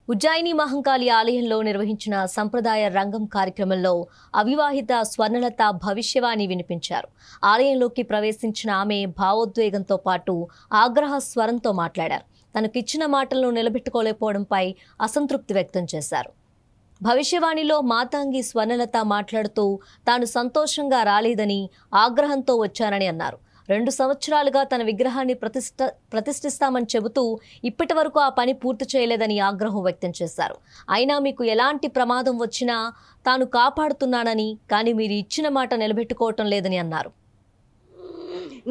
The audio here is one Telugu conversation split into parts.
ఉజ్జయిని మహంకాళి ఆలయంలో నిర్వహించిన సంప్రదాయ రంగం కార్యక్రమంలో అవివాహిత స్వర్ణలత భవిష్యవాణి వినిపించారు. ఆలయంలోకి ప్రవేశించిన ఆమె భావోద్వేగంతో పాటు ఆగ్రహ స్వరంతో మాట్లాడారు. తనకిచ్చిన మాటలను నిలబెట్టుకోలేకపోవడంపై అసంతృప్తి వ్యక్తం చేశారు. భవిష్యవాణిలో మాతాంగి స్వర్ణలత మాట్లాడుతూ తాను సంతోషంగా రాలేదని, ఆగ్రహంతో వచ్చానని అన్నారు. 2 సంవత్సరాలుగా తన విగ్రహాన్ని ప్రతిష్ఠిస్తామని చెబుతూ ఇప్పటి వరకు ఆ పని పూర్తి చేయలేదని ఆగ్రహం వ్యక్తం చేశారు. అయినా మీకు ఎలాంటి ప్రమాదం వచ్చినా తాను కాపాడుతున్నానని, కానీ మీరు ఇచ్చిన మాట నిలబెట్టుకోవటం లేదని అన్నారు.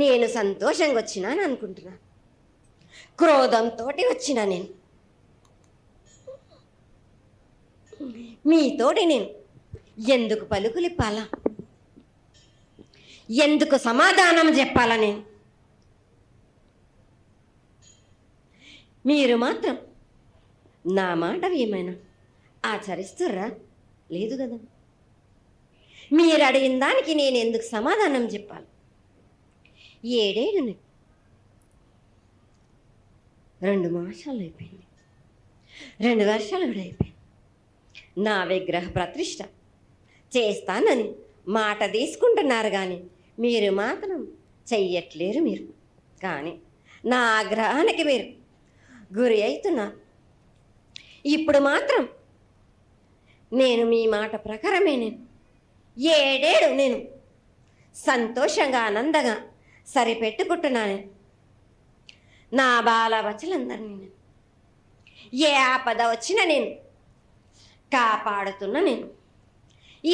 నేను సంతోషంగా వచ్చినాను అనుకుంటున్నా, క్రోధంతో వచ్చినా నేను మీతోటి నేను ఎందుకు పలుకులిప్పాలా, ఎందుకు సమాధానం చెప్పాలా? నేను మీరు మాత్రం నా మాట ఏమైనా ఆచరిస్తుర్రా? లేదు కదా. మీరు అడిగిన దానికి నేను ఎందుకు సమాధానం చెప్పాలి? 7 ఏళ్ళు 2 మాసాలు అయిపోయింది, 2 వర్షాలు కూడా అయిపోయింది. నా విగ్రహ ప్రతిష్ఠ చేస్తానని మాట తీసుకుంటున్నారు, కానీ మీరు మాత్రం చెయ్యట్లేరు. మీరు కానీ నా ఆగ్రహానికి మీరు గురి అవుతున్నారు. ఇప్పుడు మాత్రం నేను మీ మాట ప్రకారమే నేను 7 ఏళ్ళు నేను సంతోషంగా ఆనందంగా సరిపెట్టుకుంటున్నాను. నా బాలబచ్చలందరినీ నేను ఏ ఆపద వచ్చినా నేను కాపాడుతున్నా. నేను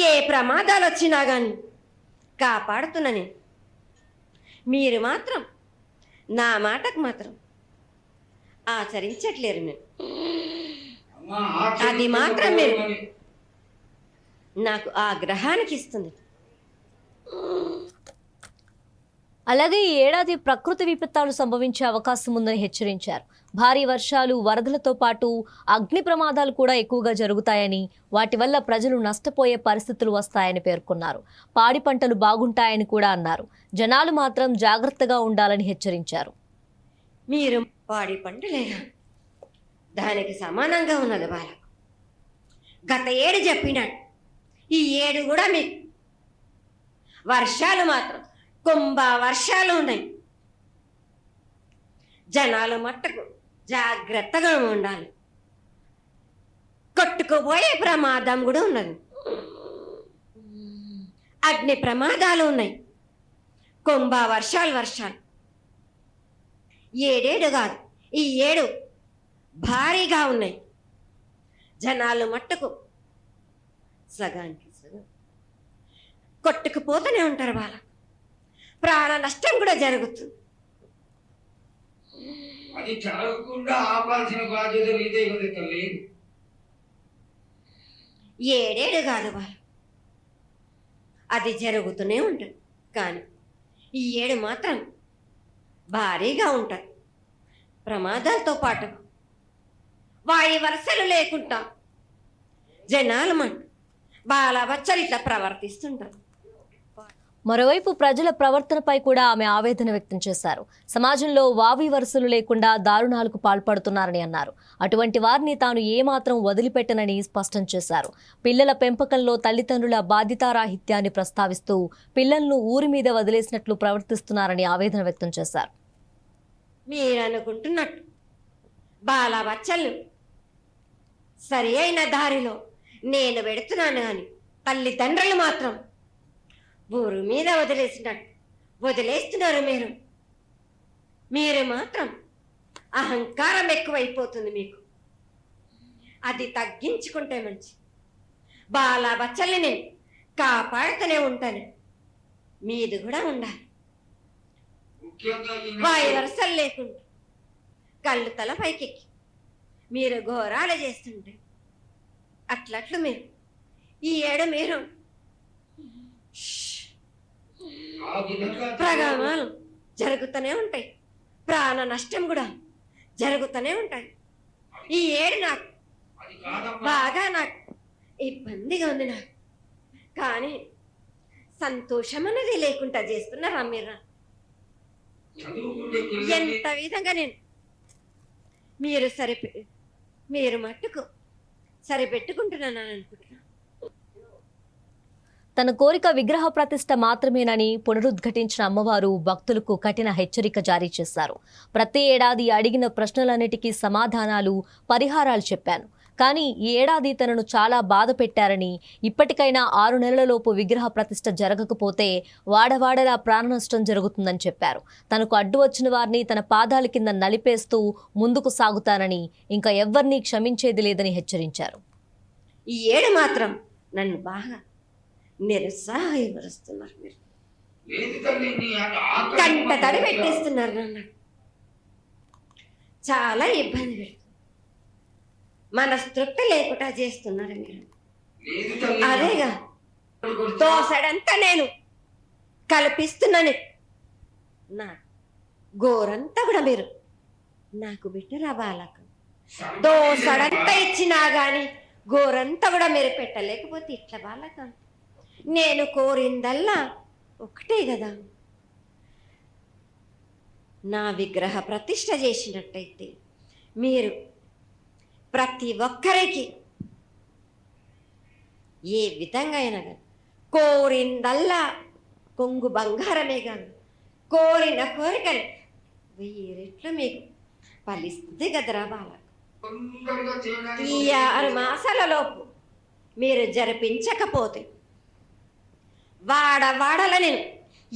ఏ ప్రమాదాలు వచ్చినా కానీ కాపాడుతున్నా నేను. మీరు మాత్రం నా మాటకు మాత్రం ఆచరించట్లేరు. నేను అది మాత్రం మీరు నాకు ఆగ్రహానికి ఇస్తుంది. అలాగే ఈ ఏడాది ప్రకృతి విపత్తులు సంభవించే అవకాశం ఉందని హెచ్చరించారు. భారీ వర్షాలు, వరదలతో పాటు అగ్ని ప్రమాదాలు కూడా ఎక్కువగా జరుగుతాయని, వాటి వల్ల ప్రజలు నష్టపోయే పరిస్థితులు వస్తాయని పేర్కొన్నారు. పాడి పంటలు బాగుంటాయని కూడా అన్నారు. జనాలు మాత్రం జాగ్రత్తగా ఉండాలని హెచ్చరించారు. మీరు పాడి పంటలేనా దానికి సమానంగా ఉన్నది వాళ్ళకు. గత ఏడు చెప్పినాడు, ఈ ఏడు కూడా మీకు వర్షాలు మాత్రం కుంభ వర్షాలు ఉన్నాయి. జనాలు మట్టుకు జాగ్రత్తగా ఉండాలి. కొట్టుకుపోయే ప్రమాదం కూడా ఉన్నది. అగ్ని ప్రమాదాలు ఉన్నాయి. కుంభ వర్షాలు 7 ఏడు కాదు, ఈ 7 భారీగా ఉన్నాయి. జనాలు మట్టుకు సగానికి సగం కొట్టుకుపోతూనే ఉంటారు. వాళ్ళ ప్రాణ నష్టం కూడా జరుగుతుంది. అది జరగకుండా ఆపాల్సిన బాధ్యత మీదే ఉంది తల్లి. 7 ఏడు కాదు వాళ్ళు, అది జరుగుతూనే ఉంటుంది. కానీ ఈ 7 మాత్రం భారీగా ఉంటాయి. ప్రమాదాలతో పాటు వాయు వరసలు లేకుండా జనాలు బాలబచ్చలు ఇట్లా ప్రవర్తిస్తుంటారు. మరోవైపు ప్రజల ప్రవర్తనపై కూడా ఆమె ఆవేదన వ్యక్తం చేశారు. సమాజంలో వావి వరుసలు లేకుండా దారుణాలకు పాల్పడుతున్నారని అన్నారు. అటువంటి వారిని తాను ఏమాత్రం వదిలిపెట్టనని స్పష్టం చేశారు. పిల్లల పెంపకంలో తల్లిదండ్రుల బాధ్యతారాహిత్యాన్ని ప్రస్తావిస్తూ పిల్లలను ఊరి మీద వదిలేసినట్లు ప్రవర్తిస్తున్నారని ఆవేదన వ్యక్తం చేశారు. మీరు అనుకుంటున్నట్టు బాలబచ్చలు సరి అయిన దారిలో నేను పెడుతున్నాను, కానీ తల్లిదండ్రులు మాత్రం ఊరు మీద వదిలేస్తున్నారు. మీరు మాత్రం అహంకారం ఎక్కువైపోతుంది మీకు. అది తగ్గించుకుంటే మంచి. బాలబచ్చల్ని నేను కాపాడుతూనే ఉంటాను. మీది కూడా ఉండాలి. వాయు వరసలు లేకుండా కళ్ళు తల పైకెక్కి మీరు ఘోరాలు చేస్తుంటే అట్లట్లు మీరు ఈ 7 మీరు ప్రమాదాలు జరుగుతూనే ఉంటాయి. ప్రాణ నష్టం కూడా జరుగుతూనే ఉంటాయి. ఈ 7 నాకు బాగా నాకు ఇబ్బందిగా ఉంది. నాకు కానీ సంతోషం అనేది లేకుండా చేస్తున్నారా మీరు? ఎంత విధంగా నేను మీరు మట్టుకు సరిపెట్టుకుంటున్నాను అనుకుంటున్నా. తన కోరిక విగ్రహ ప్రతిష్ఠ మాత్రమేనని పునరుద్ఘాటించిన అమ్మవారు భక్తులకు కఠిన హెచ్చరిక జారీ చేశారు. ప్రతి ఏడాది అడిగిన ప్రశ్నలన్నిటికీ సమాధానాలు, పరిహారాలు చెప్పాను. కానీ ఈ ఏడాది తనను చాలా బాధ పెట్టారని, ఇప్పటికైనా 6 నెలలలోపు విగ్రహ ప్రతిష్ఠ జరగకపోతే వాడవాడలా ప్రాణ నష్టం జరుగుతుందని చెప్పారు. తనకు అడ్డు వచ్చిన వారిని తన పాదాల కింద నలిపేస్తూ ముందుకు సాగుతానని, ఇంకా ఎవ్వరినీ క్షమించేది లేదని హెచ్చరించారు. ఈ ఏడు మాత్రం నన్ను బాగా నిరుత్సాహపరుస్తున్నారు. మీరు లేదు తల్లి, నీ ఆకలి కంట తడి పెట్టేస్తున్నారు నన్ను. చాలా ఇబ్బంది పెడుతుంది. మనస్తృప్తి లేకుండా చేస్తున్నారు మీరు. లేదు తల్లి, అదేగా దోసడంతా నేను కల్పిస్తున్నాను. నా గోరంతా కూడా మీరు నాకు బిడ్డరా బాలక. దోసడంతా ఇచ్చినా గాని గోరంతా కూడా మీరు పెట్టలేకపోతే ఇట్లా బాలక. నేను కోరిందల్లా ఒకటే కదా, నా విగ్రహ ప్రతిష్ఠ చేసినట్టయితే మీరు ప్రతి ఒక్కరికి ఏ విధంగా అయినా కానీ కోరిందల్లా కొంగు బంగారమే కాదు, కోరిన కోరికలు 1000 రెట్లు మీకు ఫలిస్తుంది కదరా బాల. తొందరగా చేయడానికి ఈ 6 మాసాలలోపు మీరు జరిపించకపోతే వాడవాడల నేను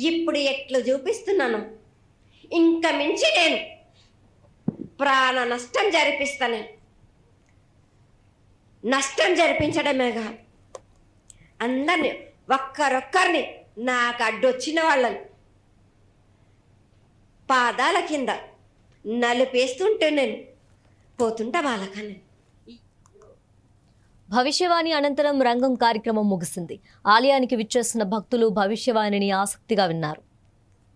ఇప్పుడు ఎట్లు చూపిస్తున్నాను, ఇంకా మించి నేను ప్రాణ నష్టం జరిపిస్తాను. నష్టం జరిపించడమే కాదు, అందరినీ ఒక్కరొక్కరిని నాకు అడ్డొచ్చిన వాళ్ళని పాదాల కింద నలిపేస్తుంటే నేను పోతుంటా వాళ్ళకని. భవిష్యవాణి అనంతరం రంగం కార్యక్రమం ముగిసింది. ఆలయానికి విచ్చేసిన భక్తులు భవిష్యవాణిని ఆసక్తిగా విన్నారు.